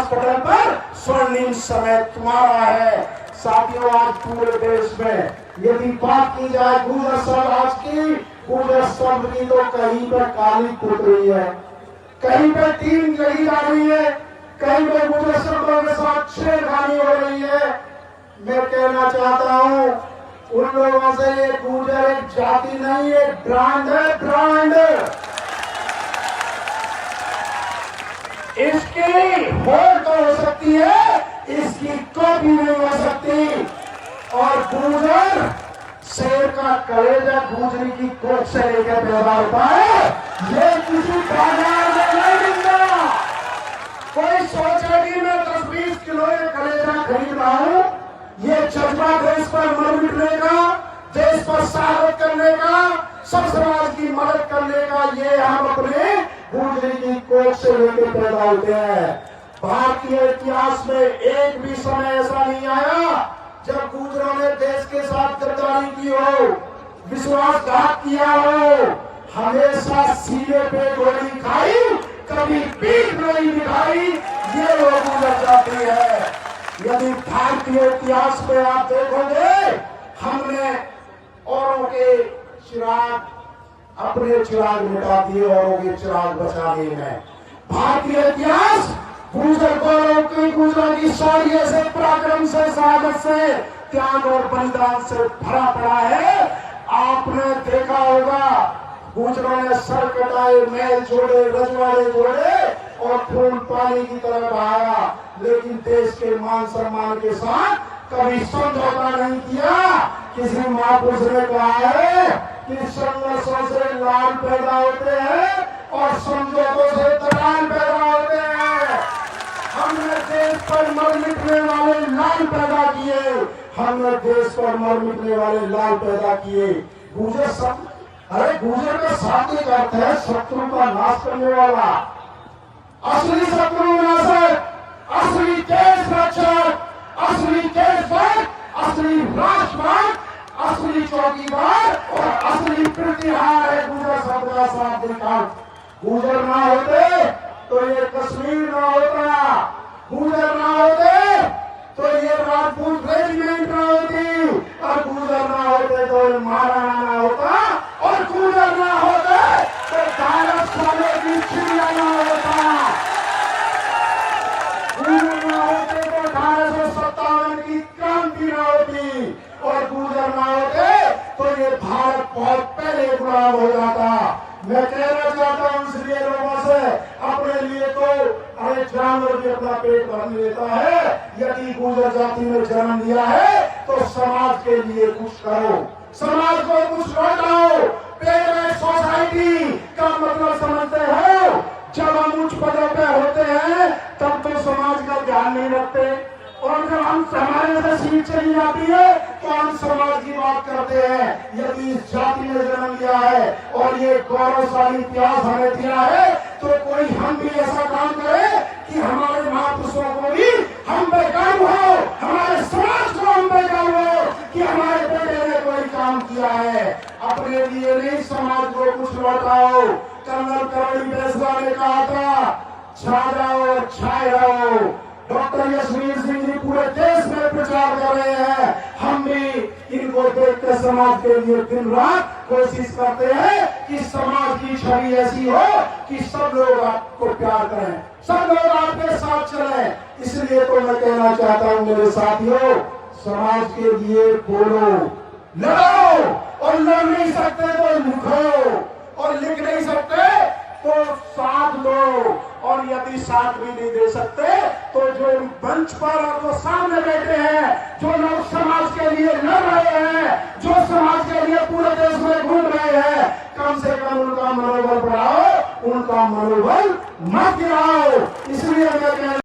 पटल पर स्वर्णिम समय तुम्हारा है। साथियों, आज पूरे देश में यदि बात की जाए गुर्जर समाज की, गुर्जर शब्द की, तो कहीं पर काली कूद रही है, कहीं पर टीम लगी जा रही है, कहीं पर गुर्जर शब्दों के साथ छेड़खानी हो रही है। मैं कहना चाहता हूं उन लोगों से, ये गुर्जर एक जाति नहीं, एक ब्रांड है, ब्रांड। इसकी होड़ तो हो सकती है, इसकी कॉपी नहीं हो सकती। और गुर्जर शेर का कलेजा गुजरी की कोख से लेकर पैदा होता है, ये किसी बाजार में नहीं मिलता। कोई सोचे कि मैं 10-20 किलो का कलेजा खरीद रहा हूं, ये जज्बा देश पर मर मिटने का, देश पर स्वागत करने का, सब समाज की मदद करने का, ये हम अपने गुर्जरी की कोख से लेकर पैदा होते हैं। भारतीय इतिहास में एक भी समय ऐसा नहीं आया जब गुर्जरों ने देश के साथ गद्दारी की हो, विश्वासघात किया हो। हमेशा सीने पे गोली खाई, कभी पीठ नहीं दिखाई। ये लोग गुर्जर जाति है। यदि भारतीय इतिहास में आप देखोगे, हमने औरों के चिराग, अपने चिराग मिटा दिए औरों के चिराग बचाने में। भारतीय इतिहास गुर्जर गौरव की, गुर्जरों की शौर्य से, पराक्रम से, साहस से, त्याग और बलिदान से भरा पड़ा है। आपने देखा होगा गुर्जरों ने सर कटाए, महल जोड़े, रजवाड़े जोड़े और खून पानी की तरह बहाया, लेकिन देश के मान सम्मान के साथ कभी समझौता नहीं किया। किसी महापुरुष ने कहा है कि संघर्षों से लाल पैदा होते हैं और समझौतों से दलाल पैदा होते हैं। हमने देश पर मर मिटने वाले लाल पैदा किए, हमने देश पर मर मिटने वाले लाल पैदा किए। गुर्जर सब, अरे गुर्जर का शाब्दिक अर्थ है शत्रु का नाश करने वाला, असली शत्रु नाशक, असली देश रक्षक, असली देशभक्त, असली राष्ट्रभक्त, असली चौकीदार और असली प्रतिहार है गुर्जर शब्द का शाब्दिक अर्थ। गुर्जर ना होते तो ये कश्मीर ना होता, गुर्जर ना होते तो ये राजपूत रेजिमेंट ना होती, और गुर्जर ना होते तो ये महाराणा ना होता, और गुर्जर ना होते तो भारत सोने की चिड़िया ना होता, गुर्जर ना होते तो 1857 की क्रांति ना होती, और गुर्जर ना होते तो ये भारत बहुत पहले गुलाम हो जाता। मैं कहना चाहता हूं इसलिए लोगों से, अपने लिए तो अरे जानवर भी अपना पेट भर लेता है, यदि गुर्जर जाति में जन्म दिया है तो समाज के लिए कुछ करो, समाज को कुछ लौटाओ। पेरेंट सोसाइटी का मतलब समझते हो, जब हम उच्च पदों पे होते हैं तब तो समाज का ध्यान नहीं रखते, और जब हम हमारे से सीट चली जाती है तो हम समाज की बात करते हैं। यदि इस जाति ने जन्म लिया है और ये गौरवशाली इतिहास हमें दिया है, तो कोई हम भी ऐसा काम करे कि हमारे महापुरुषों को भी हम पे गर्व हो, हमारे समाज को हम पे गर्व हो कि हमारे बेटे ने कोई काम किया है। अपने लिए नहीं, समाज को कुछ लौटाओ। कर्नल करोड़ी बेसवा ने कहा था, छा जाओ छाए रहो। डॉक्टर यशवीर सिंह जी पूरे देश में प्रचार कर रहे हैं, हम भी इनको देखकर समाज के लिए दिन रात कोशिश करते हैं कि समाज की छवि ऐसी हो कि सब लोग आपको प्यार करें, सब लोग आपके साथ चलें। इसलिए तो मैं कहना चाहता हूं मेरे साथियों, समाज के लिए बोलो, लड़ो, और लड़ नहीं सकते तो लिखो, और लिख नहीं सकते तो साथ दो, और यदि साथ भी नहीं दे सकते तो जो मंच पर और जो सामने बैठे हैं, जो लोग समाज के लिए लड़ रहे हैं, जो समाज के लिए पूरे देश में घूम रहे हैं, कम से कम उनका मनोबल बढ़ाओ, उनका मनोबल मत गिराओ। इसलिए मैं